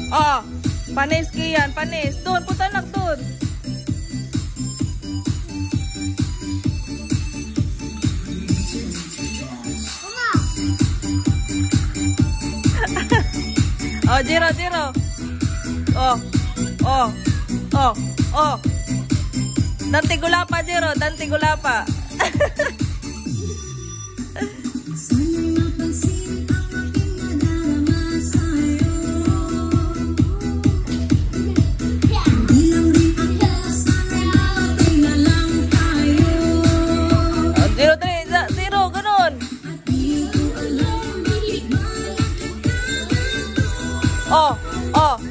Oh, panis Kian, panis. Doon, punta anak doon. Oh, Jiro, Jiro. Oh, oh, oh, oh. Dante gulapa, Jiro. Dante gulapa. Zero, ganun. Oh, oh.